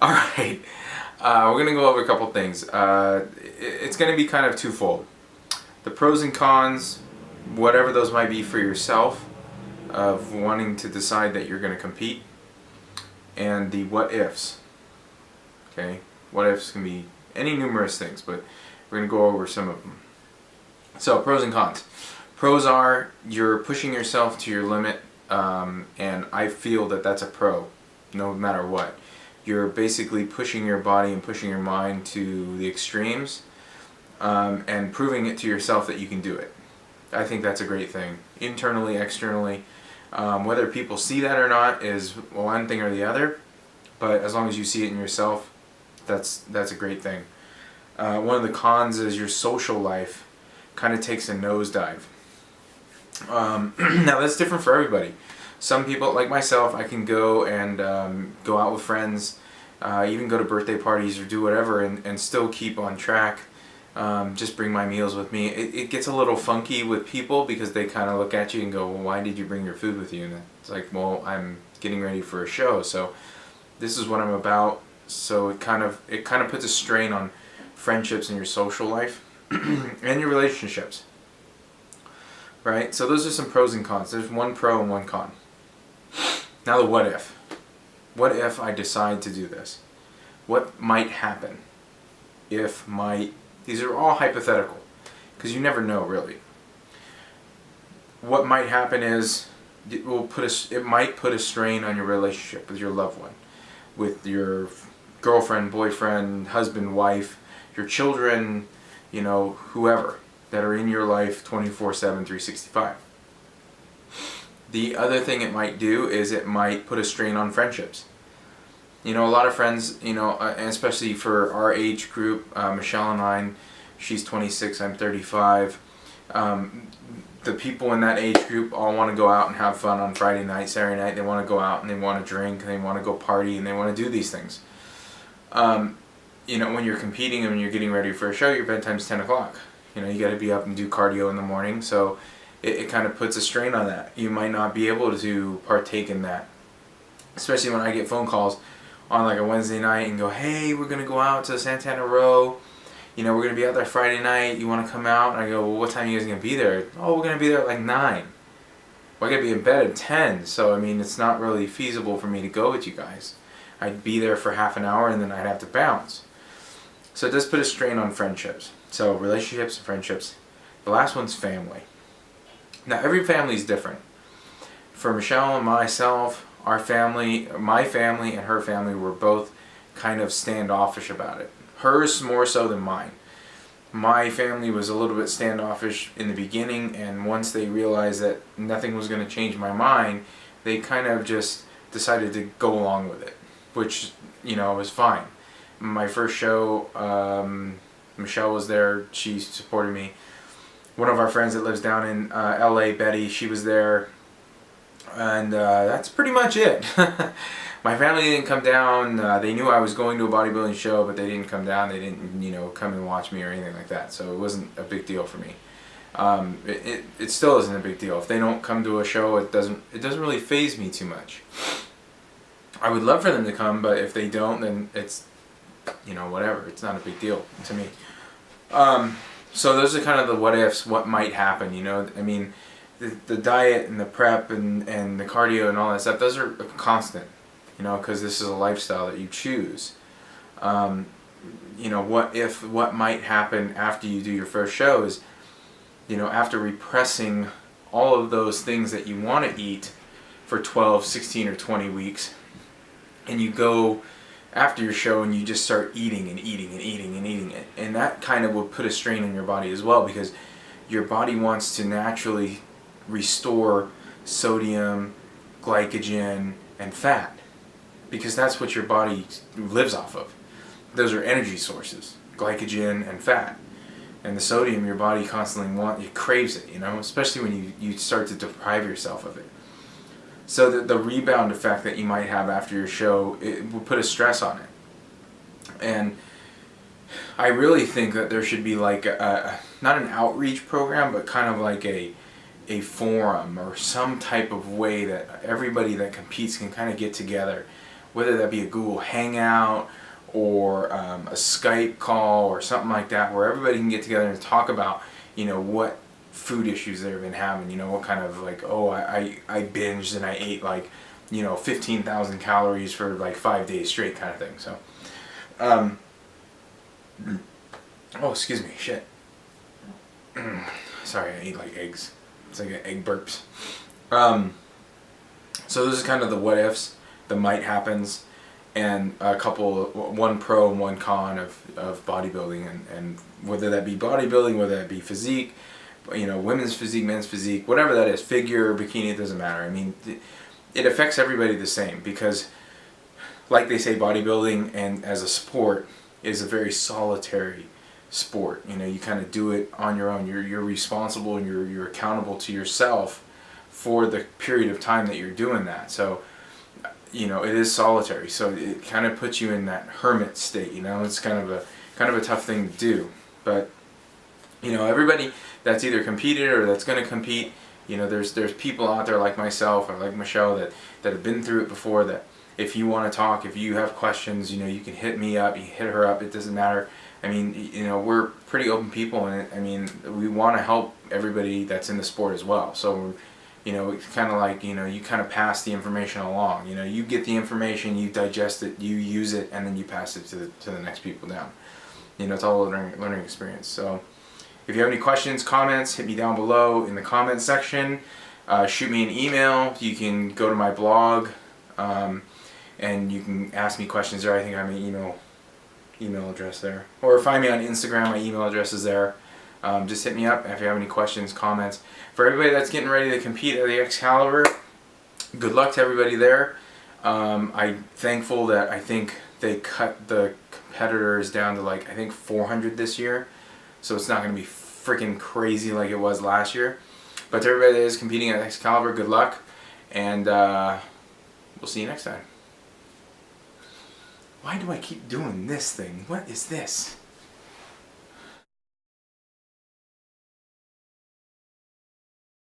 All right, we're going to go over a couple things. It's going to be kind of twofold. The pros and cons, whatever those might be for yourself, of wanting to decide that you're going to compete, and the what ifs. Okay, what ifs can be any numerous things, but we're going to go over some of them. So, pros and cons. Pros are you're pushing yourself to your limit, and I feel that that's a pro, no matter what. You're basically pushing your body and pushing your mind to the extremes, and proving it to yourself that you can do it. I think that's a great thing, internally, externally. Whether people see that or not is one thing or the other, but as long as you see it in yourself, that's a great thing. One of the cons is your social life kind of takes a nosedive. Now that's different for everybody. Some people, like myself, I can go and go out with friends, even go to birthday parties or do whatever and still keep on track. Just bring my meals with me. It gets a little funky with people because they kind of look at you and go, well, why did you bring your food with you? And it's like, well, I'm getting ready for a show, so this is what I'm about. So it kind of puts a strain on friendships and your social life and your relationships. Right? So those are some pros and cons. There's one pro and one con. Now the what if. What if I decide to do this? What might happen if these are all hypothetical, because you never know really. What might happen is it might put a strain on your relationship with your loved one, with your girlfriend, boyfriend, husband, wife, your children, whoever that are in your life 24/7, 365. The other thing it might do is it might put a strain on friendships. A lot of friends, and especially for our age group, Michelle and I, she's 26, I'm 35. The people in that age group all want to go out and have fun on Friday night, Saturday night. They want to go out and they want to drink and they want to go party and they want to do these things. When you're competing and when you're getting ready for a show, your bedtime's 10 o'clock. You got to be up and do cardio in the morning, so it kind of puts a strain on that. You might not be able to partake in that, especially when I get phone calls on like a Wednesday night and go, hey, we're going to go out to Santana Row, we're going to be out there Friday night, you want to come out? And I go, well, what time are you guys going to be there? Oh, we're going to be there at like 9. Well, I got to be in bed at 10, so it's not really feasible for me to go with you guys. I'd be there for half an hour and then I'd have to bounce. So it does put a strain on friendships. So relationships and friendships. The last one's family. Now every family is different. For Michelle and myself, my family and her family were both kind of standoffish about it. Hers more so than mine. My family was a little bit standoffish in the beginning, and once they realized that nothing was going to change my mind, they kind of just decided to go along with it, which, was fine. My first show, Michelle was there, she supported me. One of our friends that lives down in LA, Betty, she was there. And that's pretty much it. My family didn't come down. They knew I was going to a bodybuilding show, but they didn't come down. They didn't, come and watch me or anything like that. So it wasn't a big deal for me. It still isn't a big deal. If they don't come to a show, it doesn't really faze me too much. I would love for them to come, but if they don't, then it's, whatever. It's not a big deal to me. So those are kind of the what ifs, what might happen, The diet and the prep and the cardio and all that stuff, those are constant, because this is a lifestyle that you choose. What might happen after you do your first show is, after repressing all of those things that you want to eat for 12, 16, or 20 weeks, and you go after your show and you just start eating and eating and eating and eating it. And that kind of will put a strain on your body as well, because your body wants to naturally restore sodium, glycogen, and fat, because that's what your body lives off of. Those are energy sources, glycogen and fat. And the sodium, your body constantly it craves it, especially when you start to deprive yourself of it. So the rebound effect that you might have after your show, it will put a stress on it. And I really think that there should be like not an outreach program, but kind of like a forum or some type of way that everybody that competes can kind of get together whether that be a Google Hangout or a Skype call or something like that, where everybody can get together and talk about, what food issues they've been having, what kind of like, oh, I binged and I ate like, 15,000 calories for like 5 days straight kind of thing. So, oh, excuse me, shit. Sorry, I ate like eggs. It's like egg burps. So this is kind of the what ifs, the might happens, and one pro and one con of bodybuilding, and whether that be bodybuilding, whether that be physique, women's physique, men's physique, whatever that is, figure, bikini, it doesn't matter. I mean, it affects everybody the same, because like they say, bodybuilding and as a sport is a very solitary sport. You kind of do it on your own. You're responsible, and you're accountable to yourself for the period of time that you're doing that. So it is solitary, so it kind of puts you in that hermit state. It's kind of a tough thing to do. But everybody that's either competed or that's going to compete, there's people out there like myself or like Michelle that have been through it before, that if you want to talk, if you have questions, you can hit me up, you hit her up, it doesn't matter. I mean, we're pretty open people, and we want to help everybody that's in the sport as well. So it's kind of like, you kind of pass the information along. You get the information, you digest it, you use it, and then you pass it to the next people down. It's all a learning experience. So if you have any questions, comments, hit me down below in the comment section. Shoot me an email. You can go to my blog, and you can ask me questions there. I think I have an email address there. Or find me on Instagram. My email address is there. Just hit me up if you have any questions, comments. For everybody that's getting ready to compete at the Excalibur, good luck to everybody there. I'm thankful that I think they cut the competitors down to like, I think 400 this year. So it's not going to be freaking crazy like it was last year. But to everybody that is competing at Excalibur, good luck. And we'll see you next time. Why do I keep doing this thing? What is this?